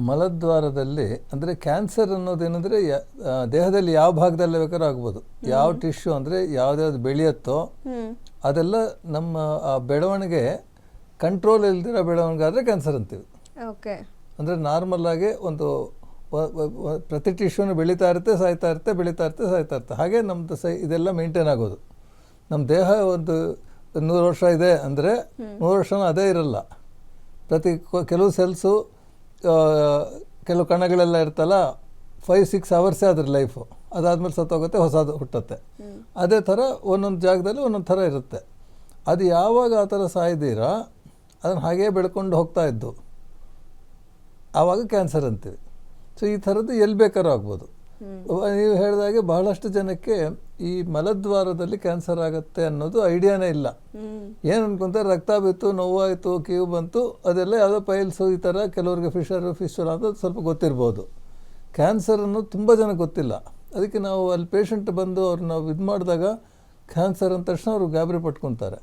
ಮಲದ್ವಾರದಲ್ಲಿ ಅಂದರೆ ಕ್ಯಾನ್ಸರ್ ಅನ್ನೋದೇನೆಂದರೆ ದೇಹದಲ್ಲಿ ಯಾವ ಭಾಗದಲ್ಲಿ ಬೇಕಾದ್ರೂ ಆಗ್ಬೋದು. ಯಾವ ಟಿಶ್ಯೂ ಅಂದರೆ ಯಾವುದ್ಯಾವ್ದು ಬೆಳೆಯುತ್ತೋ ಅದೆಲ್ಲ ನಮ್ಮ ಆ ಬೆಳವಣಿಗೆ ಕಂಟ್ರೋಲ್ ಇಲ್ದಿರೋ ಬೆಳವಣಿಗೆ ಆದರೆ ಕ್ಯಾನ್ಸರ್ ಅಂತೀವಿ. ಓಕೆ. ಅಂದರೆ ನಾರ್ಮಲ್ ಆಗಿ ಒಂದು ಪ್ರತಿ ಟಿಶ್ಯೂನು ಬೆಳೀತಾ ಇರುತ್ತೆ, ಸಾಯ್ತಾ ಇರುತ್ತೆ, ಬೆಳೀತಾ ಇರುತ್ತೆ, ಸಾಯ್ತಾ ಇರುತ್ತೆ. ಹಾಗೆ ನಮ್ಮದು ಇದೆಲ್ಲ ಮೇಂಟೈನ್ ಆಗೋದು. ನಮ್ಮ ದೇಹ ಒಂದು 100 ವರ್ಷ ಇದೆ ಅಂದರೆ 100 ವರ್ಷನೂ ಅದೇ ಇರಲ್ಲ. ಕೆಲವು ಸೆಲ್ಸು ಕೆಲವು ಕಣಗಳೆಲ್ಲ ಇರ್ತಲ್ಲ, 5-6 ಅವರ್ಸೇ ಅದ್ರ ಲೈಫು. ಅದಾದಮೇಲೆ ಸತ್ತೋಗುತ್ತೆ, ಹೊಸದು ಹುಟ್ಟುತ್ತೆ. ಅದೇ ಥರ ಒಂದೊಂದು ಜಾಗದಲ್ಲಿ ಒಂದೊಂದು ಥರ ಇರುತ್ತೆ. ಅದು ಯಾವಾಗ ಆ ಥರ ಸಾಯ್ದಿರೋ ಅದನ್ನು ಹಾಗೇ ಬೆಳ್ಕೊಂಡು ಹೋಗ್ತಾ ಇದ್ದು ಆವಾಗ ಕ್ಯಾನ್ಸರ್ ಅಂತೀವಿ. ಸೊ ಈ ಥರದ್ದು ಎಲ್ಲಿ ಬೇಕಾದ್ರೂ ಆಗ್ಬೋದು. ನೀವು ಹೇಳಿದಾಗೆ ಬಹಳಷ್ಟು ಜನಕ್ಕೆ ಈ ಮಲದ್ವಾರದಲ್ಲಿ ಕ್ಯಾನ್ಸರ್ ಆಗುತ್ತೆ ಅನ್ನೋದು ಐಡಿಯಾನೇ ಇಲ್ಲ. ಏನು ಅನ್ಕೊಂತಾರೆ, ರಕ್ತ ಬಿತ್ತು, ನೋವಾಯಿತು, ಕೀವು ಬಂತು, ಅದೆಲ್ಲ ಯಾವುದೋ ಪೈಲ್ಸು ಈ ಥರ, ಕೆಲವ್ರಿಗೆ ಫಿಶರ್ ಅದು ಸ್ವಲ್ಪ ಗೊತ್ತಿರ್ಬೋದು. ಕ್ಯಾನ್ಸರ್ ಅನ್ನೋದು ತುಂಬ ಜನಕ್ಕೆ ಗೊತ್ತಿಲ್ಲ. ಅದಕ್ಕೆ ನಾವು ಅಲ್ಲಿ ಪೇಷಂಟ್ ಬಂದು ಅವ್ರು ನಾವು ಇದು ಮಾಡಿದಾಗ ಕ್ಯಾನ್ಸರ್ ಅಂದ ತಕ್ಷಣ ಅವ್ರು ಗಾಬರಿ ಪಟ್ಕೊತಾರೆ.